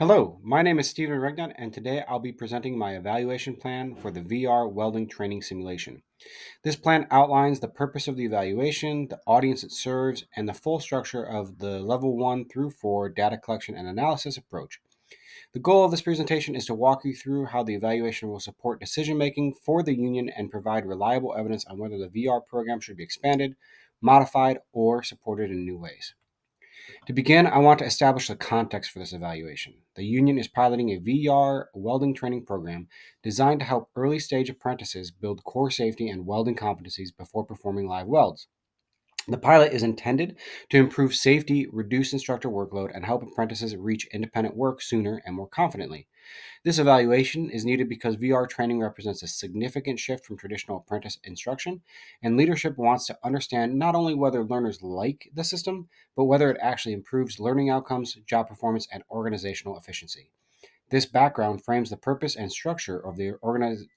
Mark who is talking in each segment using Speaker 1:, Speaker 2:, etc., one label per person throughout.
Speaker 1: Hello, my name is Stephen Regnat, and today I'll be presenting my evaluation plan for the VR welding training simulation. This plan outlines the purpose of the evaluation, the audience it serves, and the full structure of the Level 1 through 4 data collection and analysis approach. The goal of this presentation is to walk you through how the evaluation will support decision making for the union and provide reliable evidence on whether the VR program should be expanded, modified, or supported in new ways. To begin, I want to establish the context for this evaluation. The union is piloting a VR welding training program designed to help early stage apprentices build core safety and welding competencies before performing live welds. The pilot is intended to improve safety, reduce instructor workload, and help apprentices reach independent work sooner and more confidently. This evaluation is needed because VR training represents a significant shift from traditional apprentice instruction, and leadership wants to understand not only whether learners like the system, but whether it actually improves learning outcomes, job performance, and organizational efficiency. This background frames the purpose and structure of the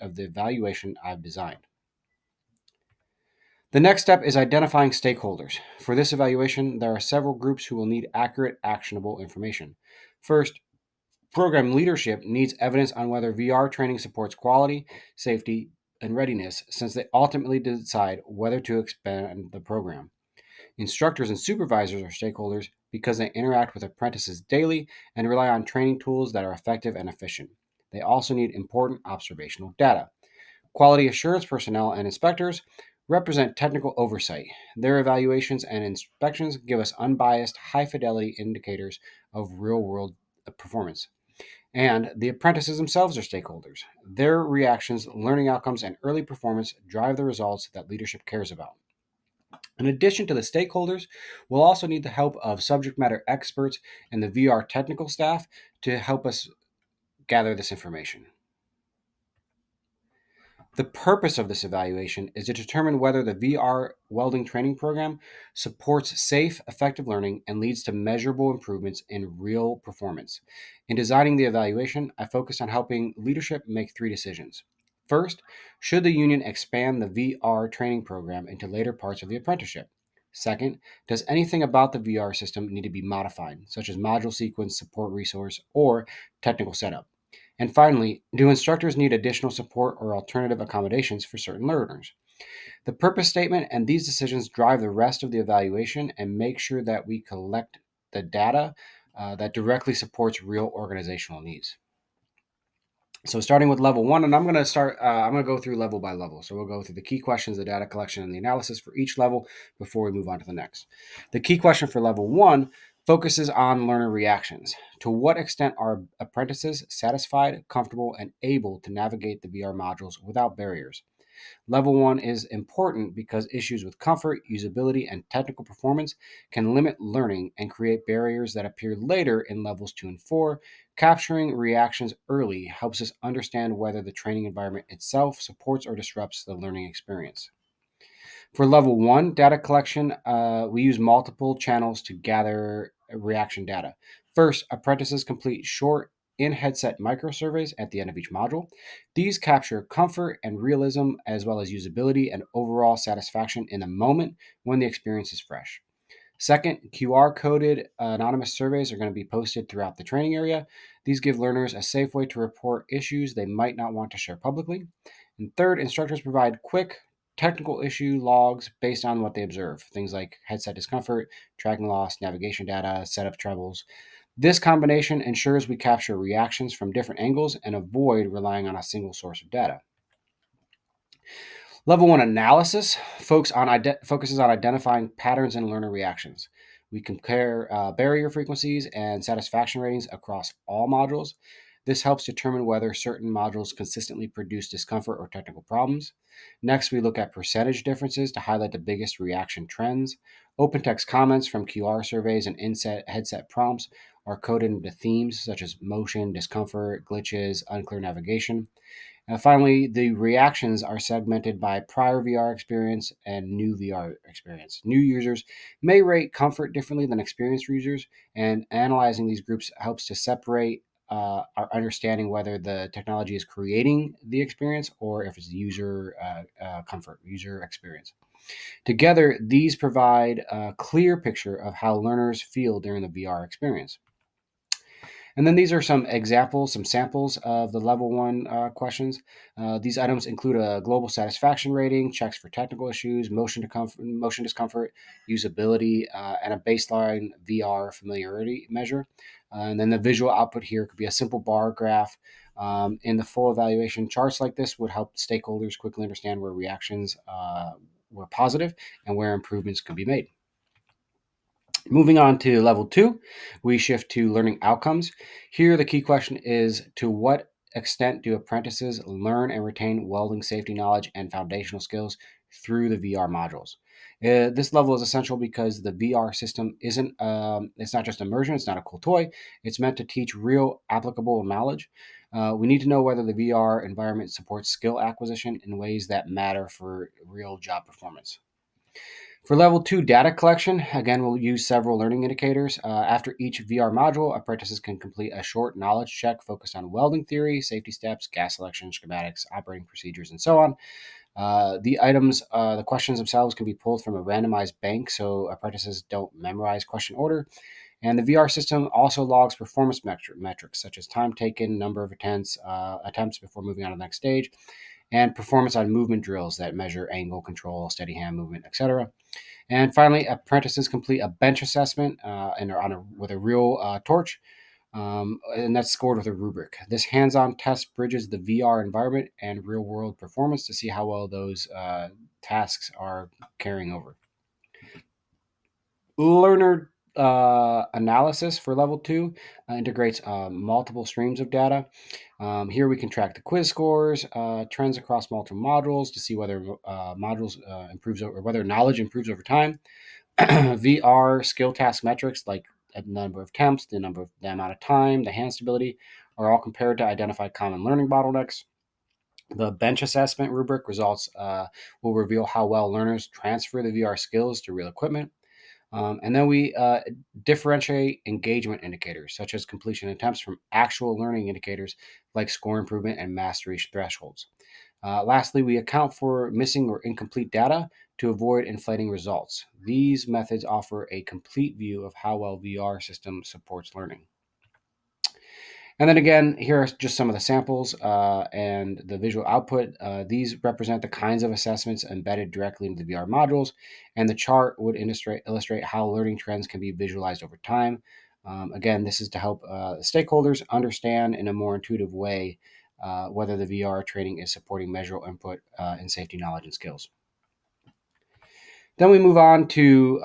Speaker 1: evaluation I've designed. The next step is identifying stakeholders. For this evaluation, there are several groups who will need accurate, actionable information. First, program leadership needs evidence on whether VR training supports quality, safety, and readiness, since they ultimately decide whether to expand the program. Instructors and supervisors are stakeholders because they interact with apprentices daily and rely on training tools that are effective and efficient. They also need important observational data. Quality assurance personnel and inspectors represent technical oversight. Their evaluations and inspections give us unbiased, high fidelity indicators of real world performance. And the apprentices themselves are stakeholders. Their reactions, learning outcomes, and early performance drive the results that leadership cares about. In addition to the stakeholders, we'll also need the help of subject matter experts and the VR technical staff to help us gather this information. The purpose of this evaluation is to determine whether the VR welding training program supports safe, effective learning and leads to measurable improvements in real performance. In designing the evaluation, I focused on helping leadership make three decisions. First, should the union expand the VR training program into later parts of the apprenticeship? Second, does anything about the VR system need to be modified, such as module sequence, support resource, or technical setup? And finally, do instructors need additional support or alternative accommodations for certain learners? The purpose statement and these decisions drive the rest of the evaluation and make sure that we collect the data that directly supports real organizational needs. So starting with level one, and I'm going to go through level by level. So we'll go through the key questions, the data collection, and the analysis for each level before we move on to the next. The key question for level one focuses on learner reactions. To what extent are apprentices satisfied, comfortable, and able to navigate the VR modules without barriers? Level 1 is important because issues with comfort, usability, and technical performance can limit learning and create barriers that appear later in levels 2 and 4. Capturing reactions early helps us understand whether the training environment itself supports or disrupts the learning experience. For level 1 data collection, we use multiple channels to gather reaction data. First, apprentices complete short in headset microsurveys at the end of each module. These capture comfort and realism, as well as usability and overall satisfaction in the moment when the experience is fresh. Second, QR coded anonymous surveys are going to be posted throughout the training area. These give learners a safe way to report issues they might not want to share publicly. And third, instructors provide quick technical issue logs based on what they observe, things like headset discomfort, tracking loss, navigation data, setup troubles. This combination ensures we capture reactions from different angles and avoid relying on a single source of data. Level 1 analysis focuses on identifying patterns in learner reactions. We compare barrier frequencies and satisfaction ratings across all modules. This helps determine whether certain modules consistently produce discomfort or technical problems. Next, we look at percentage differences to highlight the biggest reaction trends. Open text comments from QR surveys and inset headset prompts are coded into themes such as motion, discomfort, glitches, unclear navigation. Finally, the reactions are segmented by prior VR experience and new VR experience. New users may rate comfort differently than experienced users, and analyzing these groups helps to separate our understanding whether the technology is creating the experience or if it's user comfort, user experience. Together, these provide a clear picture of how learners feel during the VR experience. And then these are some examples, some samples of the level one questions. These items include a global satisfaction rating, checks for technical issues, motion discomfort, usability, and a baseline VR familiarity measure. And then the visual output here could be a simple bar graph. In the full evaluation, charts like this would help stakeholders quickly understand where reactions were positive and where improvements could be made. Moving on to level two, we shift to learning outcomes. Here, the key question is, to what extent do apprentices learn and retain welding safety knowledge and foundational skills through the VR modules? This level is essential because the VR system it's not just immersion, it's not a cool toy. It's meant to teach real applicable knowledge. We need to know whether the VR environment supports skill acquisition in ways that matter for real job performance. For level two data collection, again, we'll use several learning indicators. After each VR module, apprentices can complete a short knowledge check focused on welding theory, safety steps, gas selection, schematics, operating procedures, and so on. The questions themselves can be pulled from a randomized bank so apprentices don't memorize question order. And the VR system also logs performance metrics such as time taken, number of attempts before moving on to the next stage, and performance on movement drills that measure angle, control, steady hand movement, etc. And finally, apprentices complete a bench assessment with a real torch, and that's scored with a rubric. This hands-on test bridges the VR environment and real-world performance to see how well those tasks are carrying over. Learner analysis for level two integrates multiple streams of data. Here we can track the quiz scores, trends across multiple modules to see whether modules improves or whether knowledge improves over time. VR skill task metrics like the number of attempts, the amount of time, the hand stability are all compared to identify common learning bottlenecks. The bench assessment rubric results will reveal how well learners transfer the VR skills to real equipment. And then we differentiate engagement indicators, such as completion attempts, from actual learning indicators like score improvement and mastery thresholds. Lastly, we account for missing or incomplete data to avoid inflating results. These methods offer a complete view of how well VR system supports learning. And then again, here are just some of the samples and the visual output. These represent the kinds of assessments embedded directly into the VR modules, and the chart would illustrate how learning trends can be visualized over time. Again, this is to help stakeholders understand in a more intuitive way whether the VR training is supporting measurable input in safety knowledge and skills. Then we move on to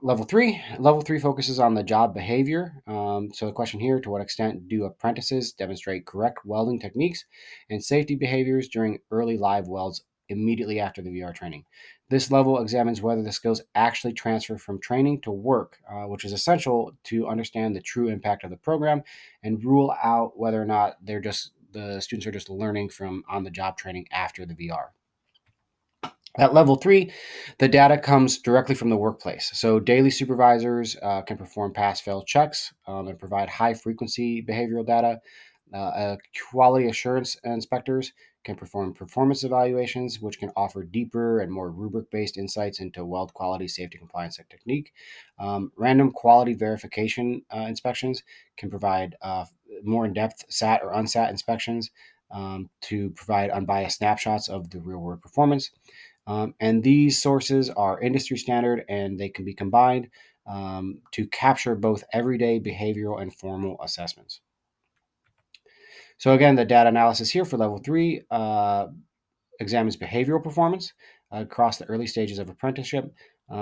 Speaker 1: level three. Level three focuses on the job behavior. So the question here, to what extent do apprentices demonstrate correct welding techniques and safety behaviors during early live welds immediately after the VR training? This level examines whether the skills actually transfer from training to work, which is essential to understand the true impact of the program and rule out whether or not the students are just learning from on-the-job training after the VR. At level three, the data comes directly from the workplace. So daily supervisors can perform pass-fail checks and provide high-frequency behavioral data. Quality assurance inspectors can perform performance evaluations, which can offer deeper and more rubric-based insights into weld quality, safety, compliance, and technique. Random quality verification inspections can provide more in-depth SAT or unsat inspections to provide unbiased snapshots of the real-world performance. And these sources are industry standard and they can be combined to capture both everyday behavioral and formal assessments. So, again, the data analysis here for level three examines behavioral performance across the early stages of apprenticeship.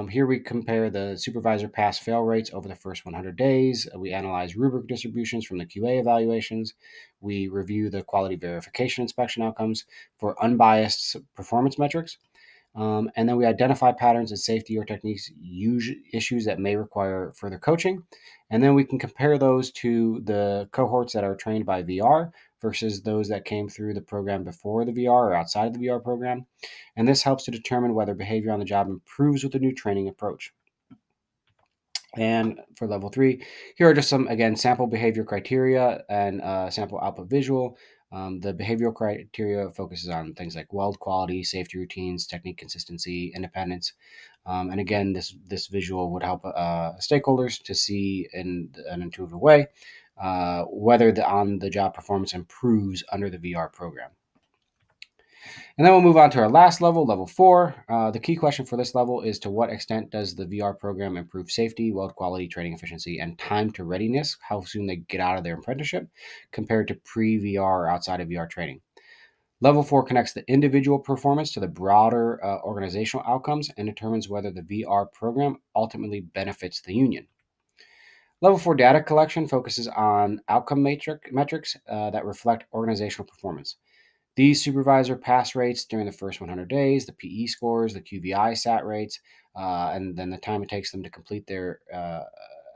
Speaker 1: Here we compare the supervisor pass fail rates over the first 100 days. We analyze rubric distributions from the QA evaluations. We review the quality verification inspection outcomes for unbiased performance metrics. And then we identify patterns in safety or techniques, issues that may require further coaching. And then we can compare those to the cohorts that are trained by VR versus those that came through the program before the VR or outside of the VR program. And this helps to determine whether behavior on the job improves with the new training approach. And for level three, here are just some, again, sample behavior criteria and sample output visual. The behavioral criteria focuses on things like weld quality, safety routines, technique consistency, independence. And again, this visual would help stakeholders to see in an intuitive way whether the on-the-job performance improves under the VR program. And then we'll move on to our last level, level 4. The key question for this level is, to what extent does the VR program improve safety, weld quality, training efficiency, and time to readiness, how soon they get out of their apprenticeship, compared to pre-VR or outside of VR training? Level 4 connects the individual performance to the broader organizational outcomes and determines whether the VR program ultimately benefits the union. Level 4 data collection focuses on outcome metrics that reflect organizational performance. These supervisor pass rates during the first 100 days, the PE scores, the QVI SAT rates, and then the time it takes them to complete their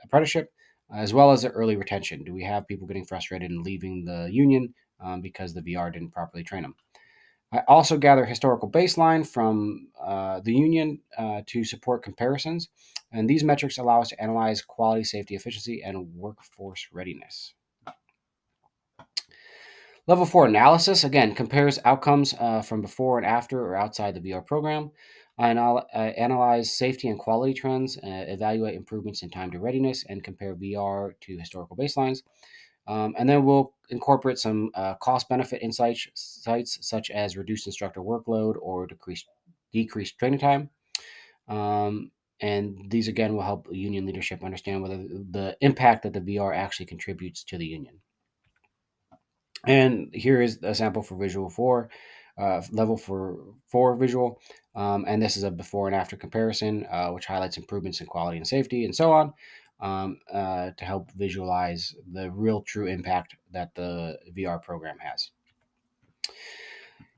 Speaker 1: apprenticeship, as well as the early retention. Do we have people getting frustrated and leaving the union because the VR didn't properly train them? I also gather historical baseline from the union to support comparisons, and these metrics allow us to analyze quality, safety, efficiency, and workforce readiness. Level 4 analysis, again, compares outcomes from before and after or outside the VR program. Analyze safety and quality trends, evaluate improvements in time to readiness, and compare VR to historical baselines. And then we'll incorporate some cost-benefit insights such as reduced instructor workload or decreased training time. And these, again, will help union leadership understand whether the impact that the VR actually contributes to the union. And here is a sample for visual 4, level for 4 visual. And this is a before and after comparison, which highlights improvements in quality and safety and so on, to help visualize the real true impact that the VR program has.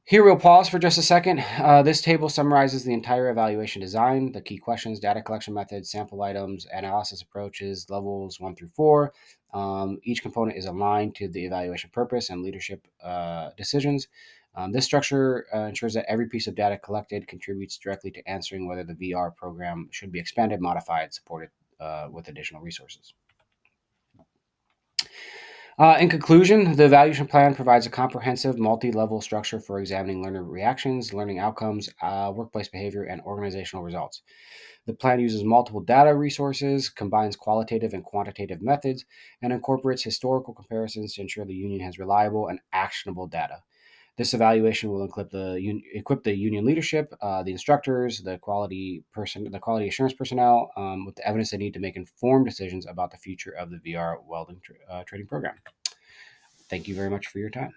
Speaker 1: Here we'll pause for just a second. This table summarizes the entire evaluation design, the key questions, data collection methods, sample items, analysis approaches, levels 1 through 4. Each component is aligned to the evaluation purpose and leadership decisions. This structure ensures that every piece of data collected contributes directly to answering whether the VR program should be expanded, modified, supported with additional resources. In conclusion, the evaluation plan provides a comprehensive, multi-level structure for examining learner reactions, learning outcomes, workplace behavior, and organizational results. The plan uses multiple data resources, combines qualitative and quantitative methods, and incorporates historical comparisons to ensure the union has reliable and actionable data. This evaluation will equip the union leadership, the instructors, the quality assurance personnel with the evidence they need to make informed decisions about the future of the VR welding training program. Thank you very much for your time.